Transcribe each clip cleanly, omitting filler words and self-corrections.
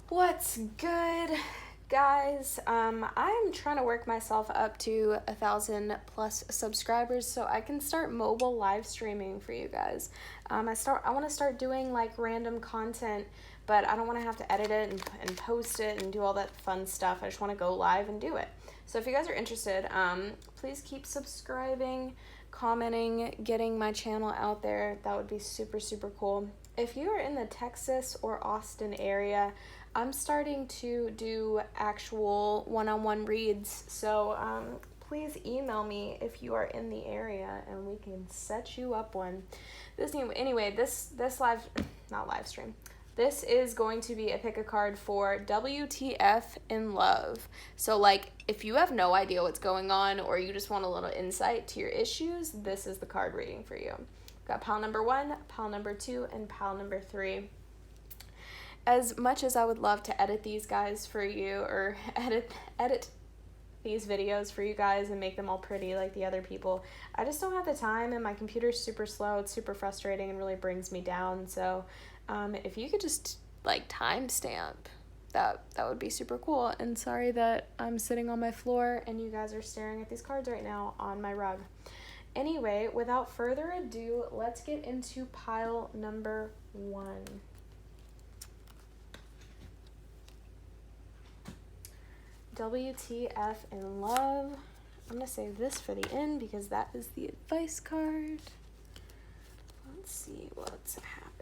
What's good, guys? I'm trying to work myself up to 1,000+ subscribers so I can start mobile live streaming for you guys. I want to start doing like random content, but I don't want to have to edit it and post it and do all that fun stuff. I just want to go live and do it. So if you guys are interested, please keep subscribing, commenting, getting my channel out there. That would be super, super cool. If you are in the Texas or Austin area, I'm starting to do actual one-on-one reads, so please email me if you are in the area and we can set you up one. This is going to be a pick a card for WTF in love. So like if you have no idea what's going on or you just want a little insight to your issues, this is the card reading for you. Got pile number 1, pile number 2, and pile number 3. As much as I would love to edit these guys for you, or edit these videos for you guys and make them all pretty like the other people, I just don't have the time, and my computer's super slow. It's super frustrating and really brings me down. So if you could just like timestamp, that would be super cool. And sorry that I'm sitting on my floor and you guys are staring at these cards right now on my rug. Anyway, without further ado, let's get into pile number 1. WTF in love. I'm going to save this for the end because that is the advice card. Let's see what's happening.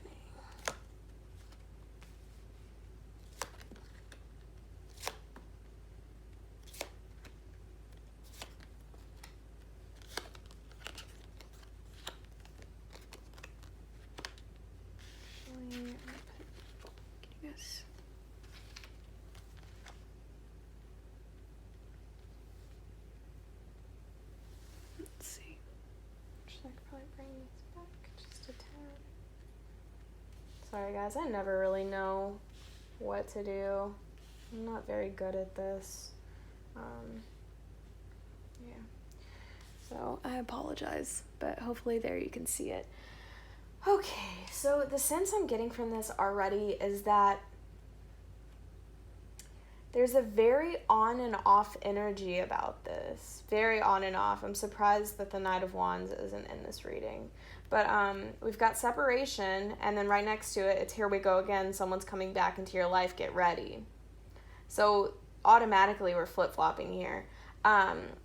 Sorry guys, I never really know what to do. I'm not very good at this. Yeah. So I apologize, but hopefully there you can see it. Okay, so the sense I'm getting from this already is that there's a very on and off energy about this. Very on and off. I'm surprised that the Knight of Wands isn't in this reading. But we've got separation, and then right next to it, it's here we go again. Someone's coming back into your life. Get ready. So automatically we're flip-flopping here.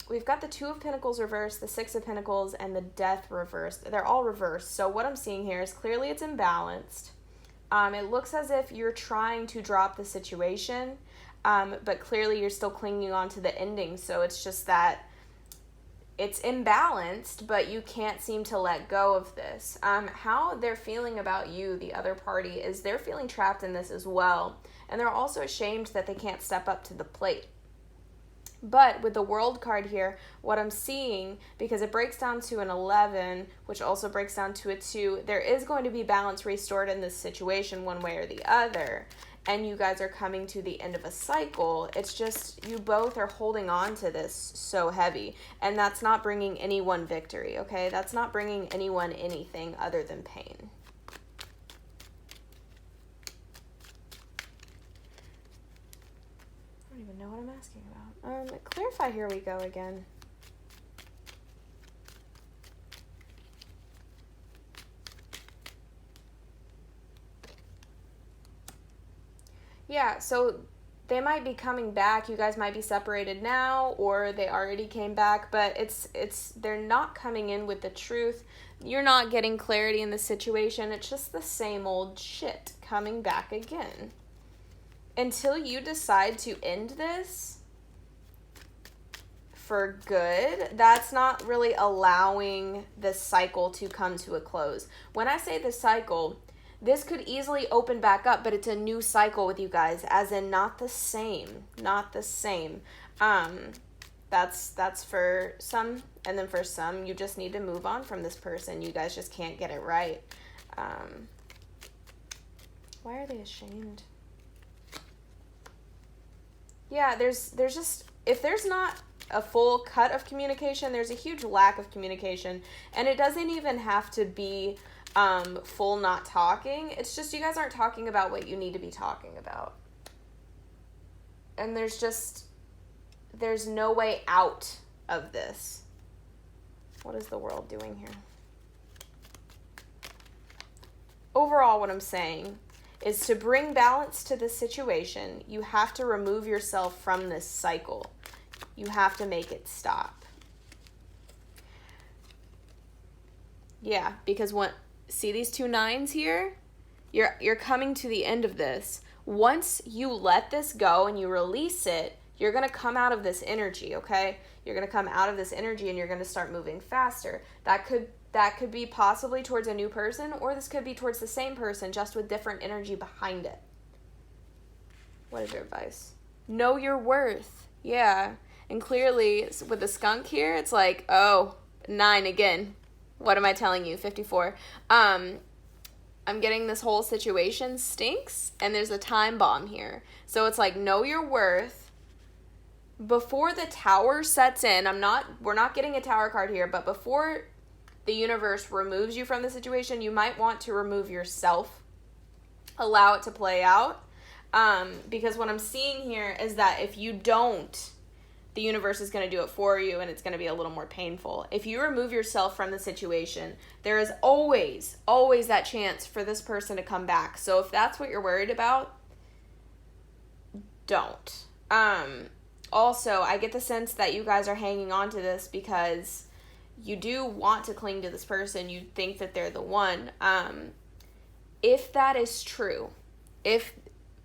We've got the 2 of Pentacles reversed, the 6 of Pentacles, and the Death reversed. They're all reversed. So what I'm seeing here is clearly it's imbalanced. It looks as if you're trying to drop the situation, but clearly you're still clinging on to the ending. So it's just that it's imbalanced, but you can't seem to let go of this. How they're feeling about you, the other party, is they're feeling trapped in this as well. And they're also ashamed that they can't step up to the plate. But with the World card here, what I'm seeing, because it breaks down to an 11, which also breaks down to a 2, there is going to be balance restored in this situation one way or the other. And you guys are coming to the end of a cycle. It's just you both are holding on to this so heavy. And that's not bringing anyone victory, okay? That's not bringing anyone anything other than pain. I don't even know what I'm asking about. Clarify, here we go again. Yeah, so they might be coming back. You guys might be separated now, or they already came back, but they're not coming in with the truth. You're not getting clarity in the situation. It's just the same old shit coming back again. Until you decide to end this for good, that's not really allowing the cycle to come to a close. When I say the cycle, this could easily open back up, but it's a new cycle with you guys, as in not the same. That's for some, and then for some, you just need to move on from this person. You guys just can't get it right. Why are they ashamed? Yeah, there's just, if there's not a full cut of communication, there's a huge lack of communication, and it doesn't even have to be full not talking. It's just you guys aren't talking about what you need to be talking about. And there's no way out of this. What is the world doing here? Overall, what I'm saying is to bring balance to this situation, you have to remove yourself from this cycle. You have to make it stop. Yeah, because see these 2 9s here? You're coming to the end of this. Once you let this go and you release it, you're going to come out of this energy, okay? You're going to come out of this energy and you're going to start moving faster. That could be possibly towards a new person, or this could be towards the same person, just with different energy behind it. What is your advice? Know your worth. Yeah. And clearly, with the skunk here, it's like, oh, 9 again. What am I telling you? 54. I'm getting this whole situation stinks, and there's a time bomb here. So it's like, know your worth. Before the tower sets in, we're not getting a tower card here, but before the universe removes you from the situation, you might want to remove yourself. Allow it to play out. Because what I'm seeing here is that if you don't, the universe is going to do it for you, and it's going to be a little more painful. If you remove yourself from the situation, there is always, always that chance for this person to come back. So if that's what you're worried about, don't. Also, I get the sense that you guys are hanging on to this because you do want to cling to this person. You think that they're the one. If that is true,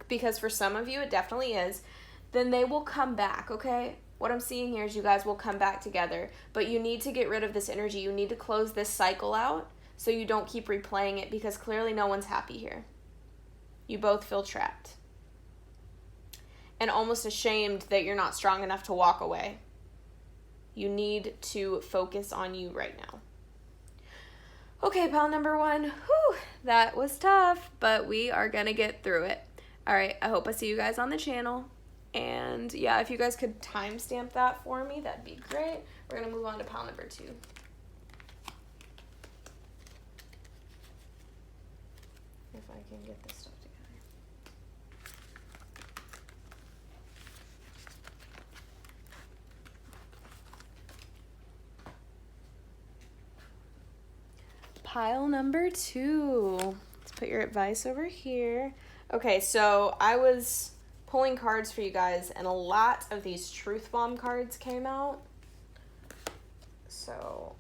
because for some of you it definitely is, then they will come back, okay? What I'm seeing here is you guys will come back together, but you need to get rid of this energy. You need to close this cycle out so you don't keep replaying it, because clearly no one's happy here. You both feel trapped and almost ashamed that you're not strong enough to walk away. You need to focus on you right now. Okay, pile number 1. Whew, that was tough, but we are going to get through it. All right, I hope I see you guys on the channel. And yeah, if you guys could timestamp that for me, that'd be great. We're going to move on to pile number 2. If I can get this stuff together. Pile number 2. Let's put your advice over here. Okay, so I was pulling cards for you guys, and a lot of these truth bomb cards came out. So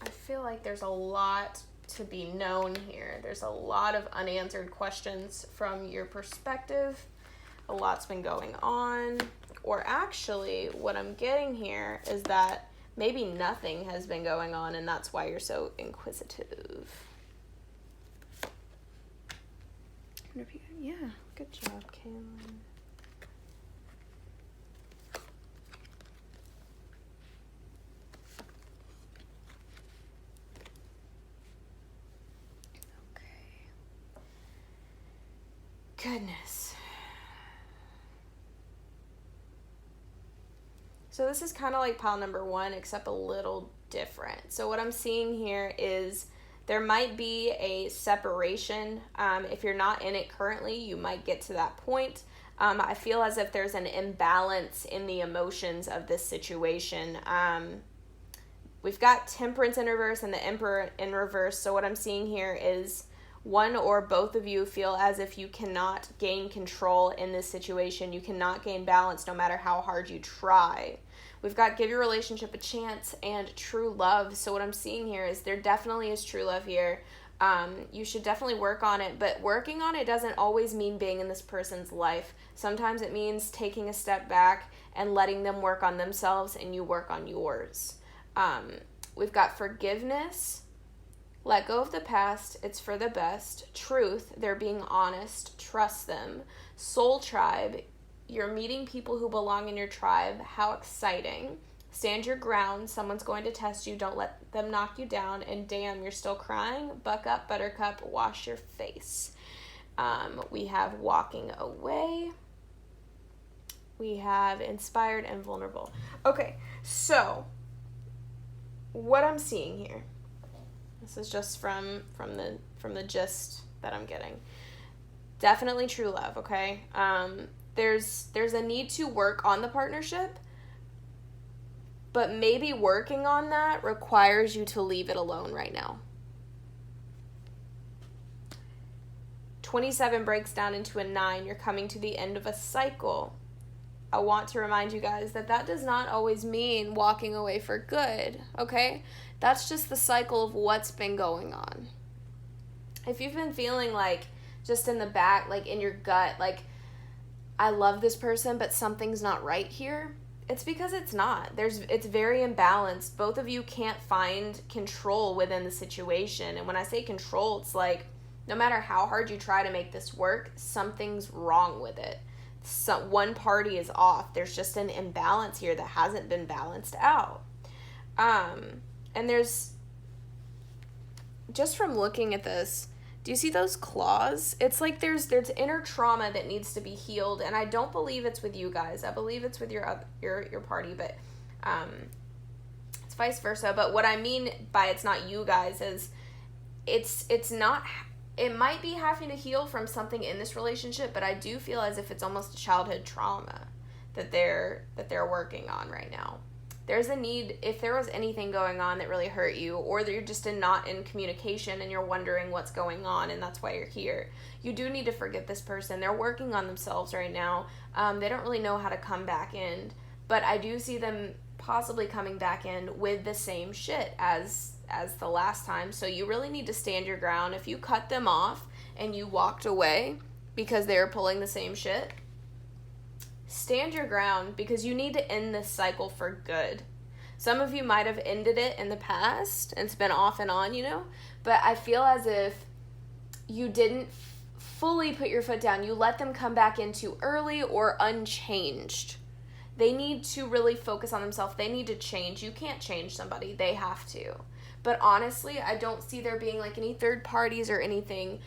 I feel like there's a lot to be known here. There's a lot of unanswered questions from your perspective. A lot's been going on. Or actually, what I'm getting here is that maybe nothing has been going on, and that's why you're so inquisitive. Yeah, good job, Kaylin. Goodness. So this is kind of like pile number 1, except a little different. So what I'm seeing here is there might be a separation. If you're not in it currently, you might get to that point. I feel as if there's an imbalance in the emotions of this situation. We've got Temperance in reverse and the Emperor in reverse. So what I'm seeing here is one or both of you feel as if you cannot gain control in this situation. You cannot gain balance no matter how hard you try. We've got give your relationship a chance and true love. So what I'm seeing here is there definitely is true love here. You should definitely work on it, but working on it doesn't always mean being in this person's life. Sometimes it means taking a step back and letting them work on themselves and you work on yours. We've got forgiveness. Let go of the past. It's for the best. Truth. They're being honest. Trust them. Soul tribe. You're meeting people who belong in your tribe. How exciting. Stand your ground. Someone's going to test you. Don't let them knock you down. And damn, you're still crying. Buck up, buttercup. Wash your face. We have walking away. We have inspired and vulnerable. Okay, so what I'm seeing here. This is just from the gist that I'm getting. Definitely true love, okay? There's a need to work on the partnership, but maybe working on that requires you to leave it alone right now. 27 breaks down into a 9. You're coming to the end of a cycle. I want to remind you guys that does not always mean walking away for good, okay? That's just the cycle of what's been going on. If you've been feeling like just in the back, like in your gut, like, I love this person, but something's not right here, it's because it's not. It's very imbalanced. Both of you can't find control within the situation. And when I say control, it's like, no matter how hard you try to make this work, something's wrong with it. One party is off. There's just an imbalance here that hasn't been balanced out. And there's, just from looking at this, do you see those claws? It's like there's inner trauma that needs to be healed, and I don't believe it's with you guys. I believe it's with your party, but it's vice versa. But what I mean by it's not you guys is it's not. It might be having to heal from something in this relationship, but I do feel as if it's almost a childhood trauma that they're working on right now. There's a need, if there was anything going on that really hurt you, or that you're just not in communication and you're wondering what's going on and that's why you're here, you do need to forgive this person. They're working on themselves right now. They don't really know how to come back in, but I do see them possibly coming back in with the same shit as the last time. So you really need to stand your ground. If you cut them off and you walked away because they were pulling the same shit, stand your ground, because you need to end this cycle for good. Some of you might have ended it in the past and it's been off and on, but I feel as if you didn't fully put your foot down. You let them come back in too early or unchanged. They need to really focus on themselves. They need to change. You can't change somebody. They have to. But honestly, I don't see there being like any third parties or anything.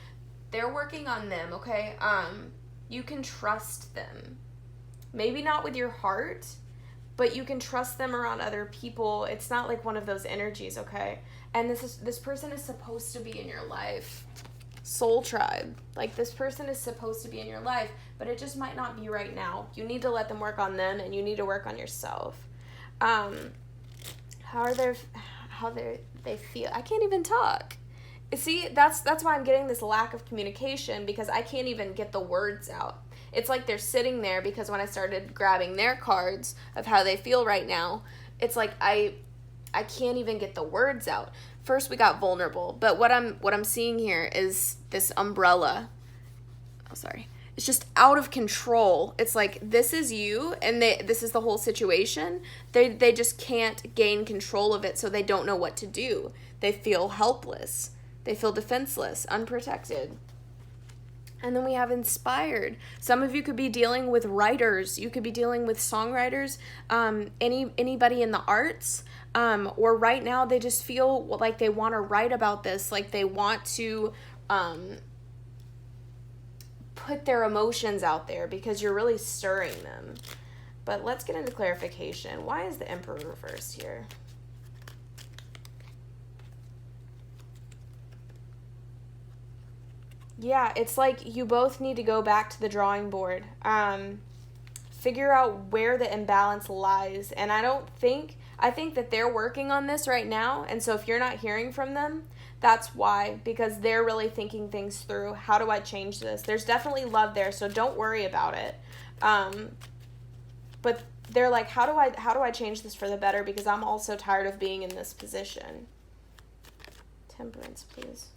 They're working on them, okay? You can trust them. Maybe not with your heart, but you can trust them around other people. It's not like one of those energies, okay? And this person is supposed to be in your life. Soul tribe. Like, this person is supposed to be in your life, but it just might not be right now. You need to let them work on them, and you need to work on yourself. How they feel. I can't even talk. See, that's why I'm getting this lack of communication, because I can't even get the words out. It's like they're sitting there, because when I started grabbing their cards of how they feel right now, it's like I can't even get the words out. First we got vulnerable, but what I'm seeing here is this umbrella. Oh, sorry. It's just out of control. It's like, this is you, and this is the whole situation. They just can't gain control of it, so they don't know what to do. They feel helpless. They feel defenseless, unprotected. And then we have inspired. Some of you could be dealing with writers. You could be dealing with songwriters, anybody in the arts, or right now they just feel like they want to write about this, like they want to put their emotions out there, because you're really stirring them. But let's get into clarification. Why is the Emperor reversed here? Yeah, it's like you both need to go back to the drawing board. Figure out where the imbalance lies. And I think that they're working on this right now. And so if you're not hearing from them, that's why, because they're really thinking things through. How do I change this? There's definitely love there, so don't worry about it. But they're like, how do I change this for the better? Because I'm also tired of being in this position. Temperance, please.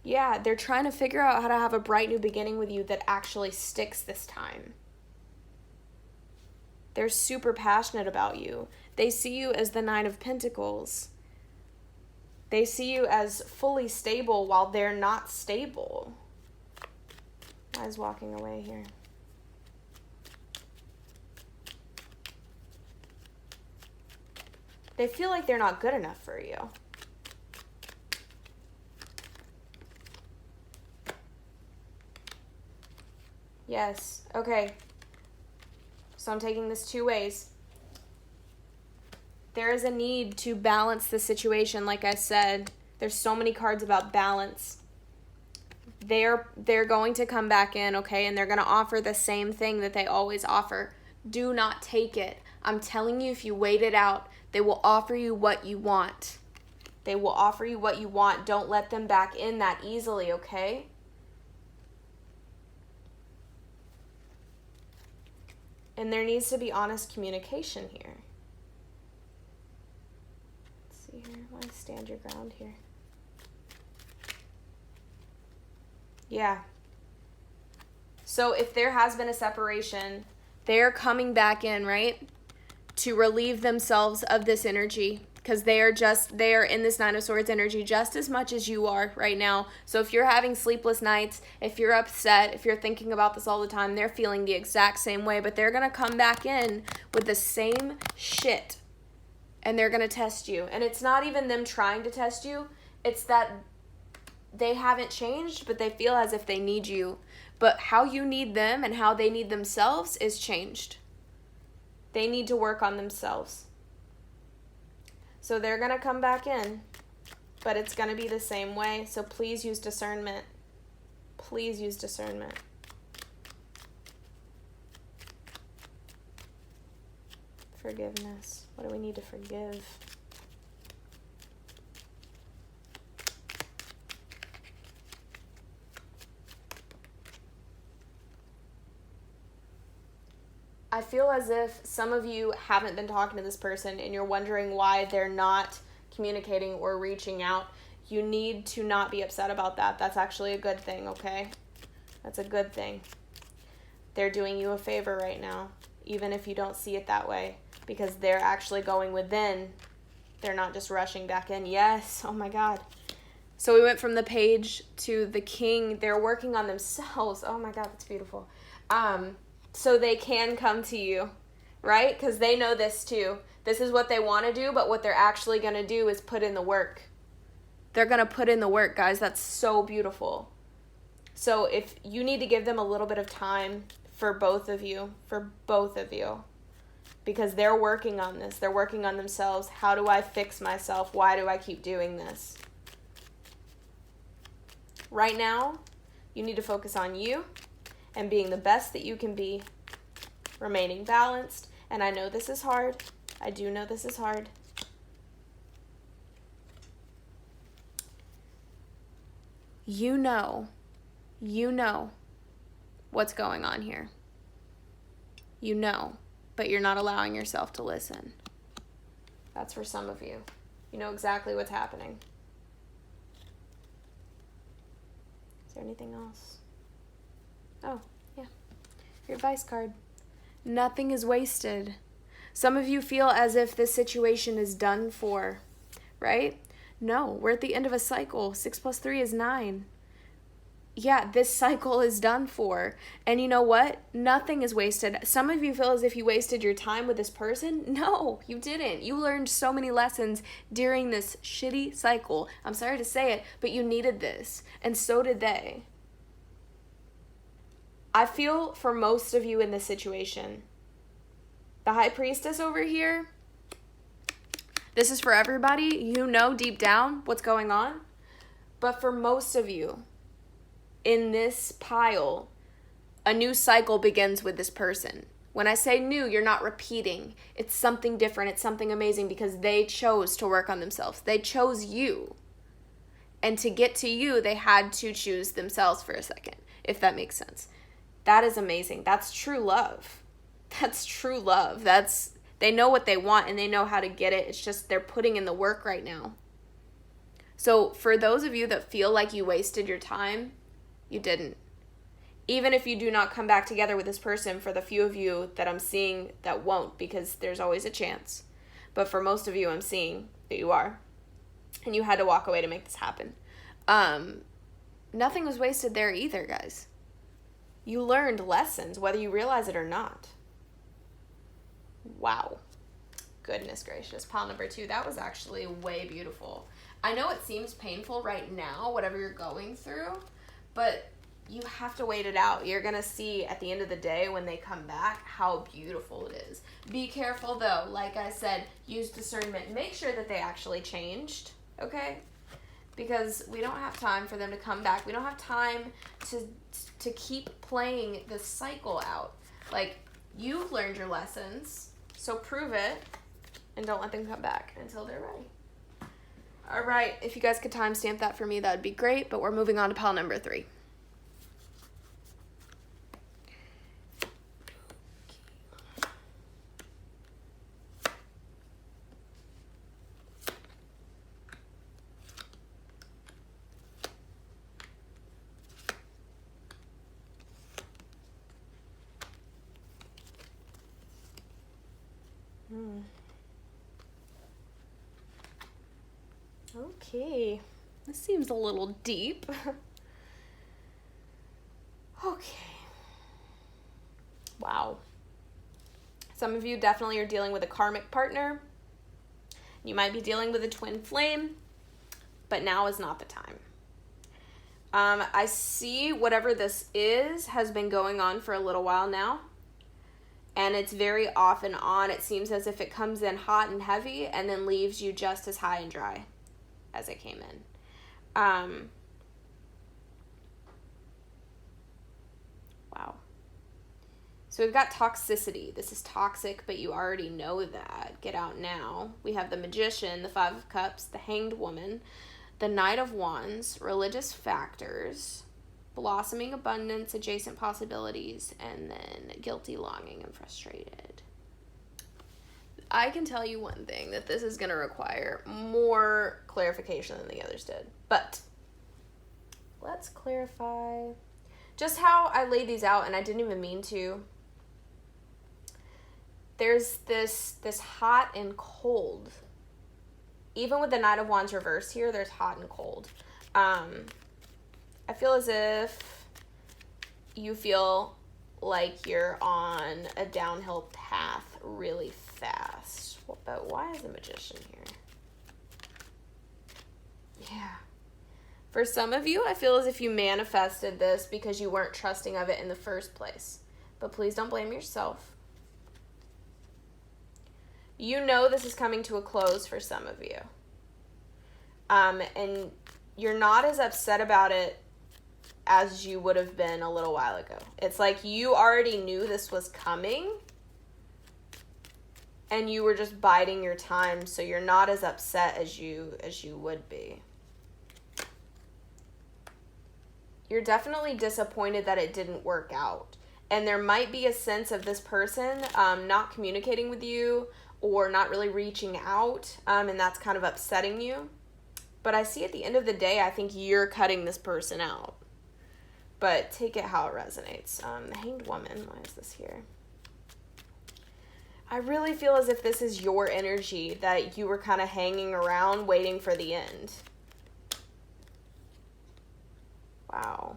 Yeah, they're trying to figure out how to have a bright new beginning with you that actually sticks this time. They're super passionate about you. They see you as the Nine of Pentacles. They see you as fully stable while they're not stable. Why is walking away here? They feel like they're not good enough for you. Yes. Okay. So I'm taking this two ways. There is a need to balance the situation, like I said. There's so many cards about balance. they're going to come back in, okay? And they're going to offer the same thing that they always offer. Do not take it. I'm telling you, if you wait it out, they will offer you what you want. They will offer you what you want. Don't let them back in that easily, okay? And there needs to be honest communication here. Let's see here. I want to stand your ground here. Yeah. So if there has been a separation, they're coming back in, right? To relieve themselves of this energy. Because they are in this Nine of Swords energy just as much as you are right now. So if you're having sleepless nights, if you're upset, if you're thinking about this all the time, they're feeling the exact same way. But they're going to come back in with the same shit. And they're going to test you. And it's not even them trying to test you. It's that they haven't changed, but they feel as if they need you. But how you need them and how they need themselves is changed. They need to work on themselves. So they're going to come back in, but it's going to be the same way. So please use discernment. Please use discernment. Forgiveness. What do we need to forgive? I feel as if some of you haven't been talking to this person and you're wondering why they're not communicating or reaching out. You need to not be upset about that. That's actually a good thing, okay? That's a good thing. They're doing you a favor right now, even if you don't see it that way, because they're actually going within. They're not just rushing back in. Yes, oh my God. So we went from the Page to the King. They're working on themselves. Oh my God, that's beautiful. So they can come to you, right? Because they know this too. This is what they want to do, but what they're actually going to do is put in the work. They're going to put in the work, guys. That's so beautiful. So if you need to give them a little bit of time for both of you, because they're working on this. They're working on themselves. How do I fix myself? Why do I keep doing this? Right now, you need to focus on you and being the best that you can be, remaining balanced. And I know this is hard. I do know this is hard. You know what's going on here. You know, but you're not allowing yourself to listen. That's for some of you. You know exactly what's happening. Is there anything else? Oh, yeah. Your advice card. Nothing is wasted. Some of you feel as if this situation is done for, right? No, we're at the end of a cycle. 6 + 3 is 9. Yeah, this cycle is done for. And you know what? Nothing is wasted. Some of you feel as if you wasted your time with this person. No, you didn't. You learned so many lessons during this shitty cycle. I'm sorry to say it, but you needed this. And so did they. I feel for most of you in this situation, the High Priestess over here, this is for everybody. You know deep down what's going on. But for most of you in this pile, a new cycle begins with this person. When I say new, you're not repeating. It's something different. It's something amazing because they chose to work on themselves. They chose you. And to get to you, they had to choose themselves for a second, if that makes sense. That is amazing. That's true love. That's true love. They know what they want and they know how to get it. It's just they're putting in the work right now. So for those of you that feel like you wasted your time, you didn't. Even if you do not come back together with this person, for the few of you that I'm seeing that won't, because there's always a chance. But for most of you, I'm seeing that you are. And you had to walk away to make this happen. Nothing was wasted there either, guys. You learned lessons, whether you realize it or not. Wow. Goodness gracious. Pile number 2. That was actually way beautiful. I know it seems painful right now, whatever you're going through, but you have to wait it out. You're going to see at the end of the day when they come back how beautiful it is. Be careful though. Like I said, use discernment. Make sure that they actually changed, okay? because we don't have time for them to come back. We don't have time to keep playing this cycle out. Like, you've learned your lessons, so prove it, and don't let them come back until they're ready. All right, if you guys could timestamp that for me, that would be great, but we're moving on to pile number 3. Okay, this seems a little deep. Okay. Wow. Some of you definitely are dealing with a karmic partner. You might be dealing with a twin flame, but now is not the time. I see whatever this is has been going on for a little while now. And it's very off and on. It seems as if it comes in hot and heavy and then leaves you just as high and dry as it came in. Wow. So we've got toxicity. This is toxic, but you already know that. Get out now. We have the Magician, the Five of Cups, the Hanged Woman, the Knight of Wands, religious factors, blossoming abundance, adjacent possibilities, and then guilty, longing, and frustrated. I can tell you one thing, that this is going to require more clarification than the others did. But let's clarify just how I laid these out, and I didn't even mean to. There's this hot and cold. Even with the Knight of Wands reverse here, there's hot and cold. I feel as if you feel like you're on a downhill path really fast. But why is the Magician here? Yeah. For some of you, I feel as if you manifested this because you weren't trusting of it in the first place. But please don't blame yourself. You know this is coming to a close for some of you. And you're not as upset about it as you would have been a little while ago. It's like you already knew this was coming and you were just biding your time, so you're not as upset as you would be. You're definitely disappointed that it didn't work out. And there might be a sense of this person not communicating with you or not really reaching out, and that's kind of upsetting you. But I see at the end of the day, I think you're cutting this person out. But take it how it resonates. The Hanged Woman, why is this here? I really feel as if this is your energy, that you were kind of hanging around waiting for the end. Wow.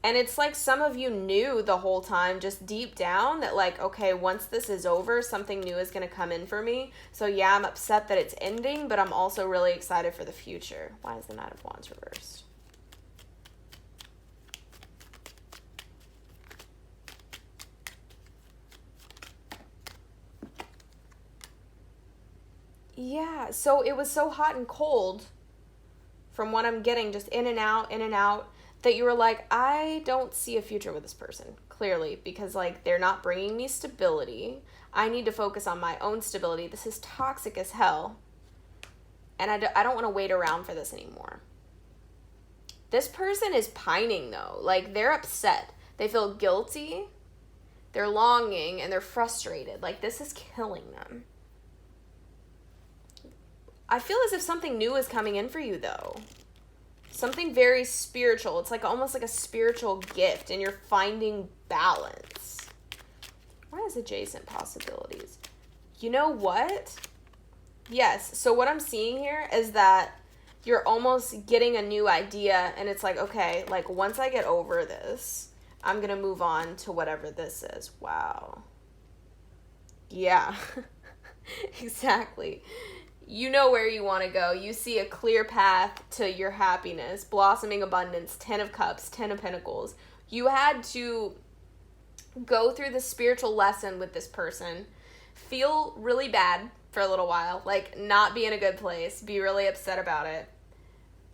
And it's like some of you knew the whole time, just deep down, that like, okay, once this is over, something new is going to come in for me. So yeah, I'm upset that it's ending, but I'm also really excited for the future. Why is the Knight of Wands reversed? Yeah, so it was so hot and cold from what I'm getting, just in and out, that you were like, I don't see a future with this person, clearly, because like they're not bringing me stability. I need to focus on my own stability. This is toxic as hell, and I don't want to wait around for this anymore. This person is pining, though. Like, they're upset. They feel guilty, they're longing, and they're frustrated. Like, this is killing them. I feel as if something new is coming in for you, though. Something very spiritual. It's like almost like a spiritual gift, and you're finding balance. Why is adjacent possibilities? You know what? Yes, so what I'm seeing here is that you're almost getting a new idea, and it's like, okay, like once I get over this, I'm going to move on to whatever this is. Wow. Yeah, exactly. You know where you want to go. You see a clear path to your happiness, blossoming abundance, 10 of Cups, 10 of Pentacles. You had to go through the spiritual lesson with this person, feel really bad for a little while, like not be in a good place, be really upset about it,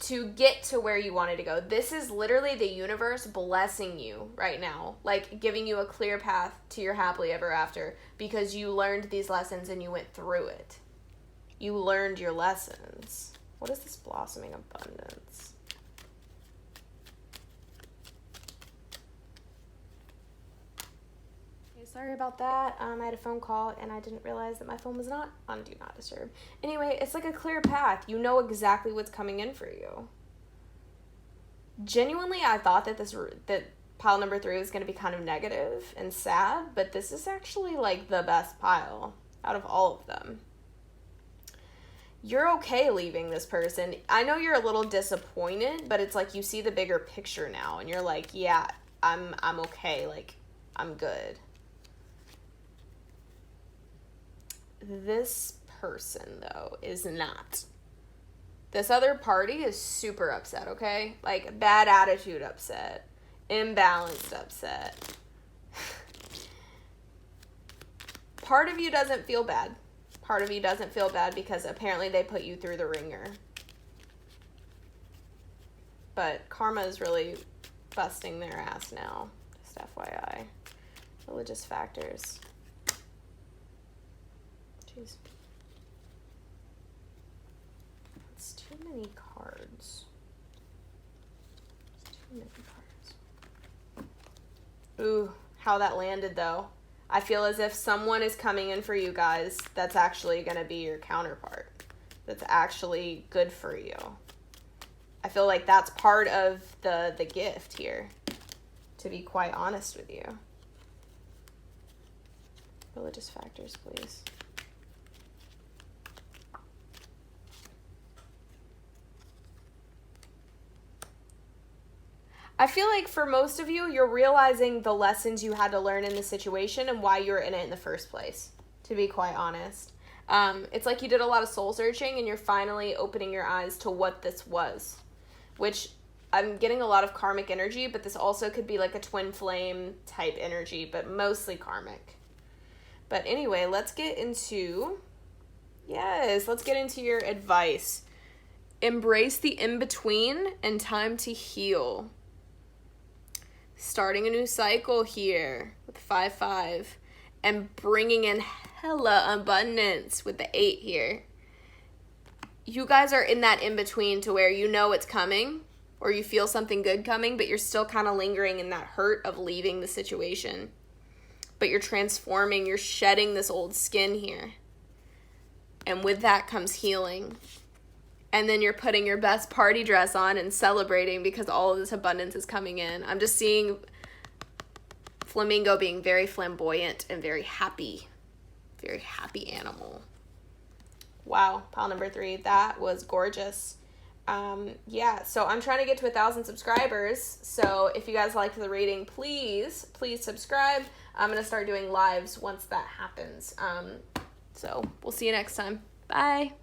to get to where you wanted to go. This is literally the universe blessing you right now, like giving you a clear path to your happily ever after because you learned these lessons and you went through it. You learned your lessons. What is this blossoming abundance? Sorry about that. I had a phone call and I didn't realize that my phone was not on Do Not Disturb. Anyway, it's like a clear path. You know exactly what's coming in for you. Genuinely, I thought that that pile number 3 was going to be kind of negative and sad, but this is actually like the best pile out of all of them. You're okay leaving this person. I know you're a little disappointed, but it's like you see the bigger picture now and you're like, yeah, I'm okay. Like, I'm good. This person, though, is not. This other party is super upset, okay? Like, bad attitude upset. Imbalanced upset. Part of you doesn't feel bad. Part of you doesn't feel bad because apparently they put you through the ringer. But karma is really busting their ass now. Just FYI. Religious factors. Jeez. That's too many cards. It's too many cards. Ooh, how that landed though. I feel as if someone is coming in for you guys that's actually going to be your counterpart. That's actually good for you. I feel like that's part of the gift here, to be quite honest with you. Religious factors, please. I feel like for most of you, you're realizing the lessons you had to learn in the situation and why you're in it in the first place, to be quite honest. It's like you did a lot of soul searching and you're finally opening your eyes to what this was, which I'm getting a lot of karmic energy, but this also could be like a twin flame type energy, but mostly karmic. But anyway, let's get into your advice. Embrace the in-between and time to heal. Starting a new cycle here with 5-5 and bringing in hella abundance with the 8 here. You guys are in that in-between to where you know it's coming or you feel something good coming, but you're still kind of lingering in that hurt of leaving the situation. But you're transforming, you're shedding this old skin here. And with that comes healing. And then you're putting your best party dress on and celebrating because all of this abundance is coming in. I'm just seeing Flamingo being very flamboyant and very happy animal. Wow, pile number 3. That was gorgeous. So I'm trying to get to 1,000 subscribers. So if you guys liked the reading, please subscribe. I'm going to start doing lives once that happens. So we'll see you next time. Bye.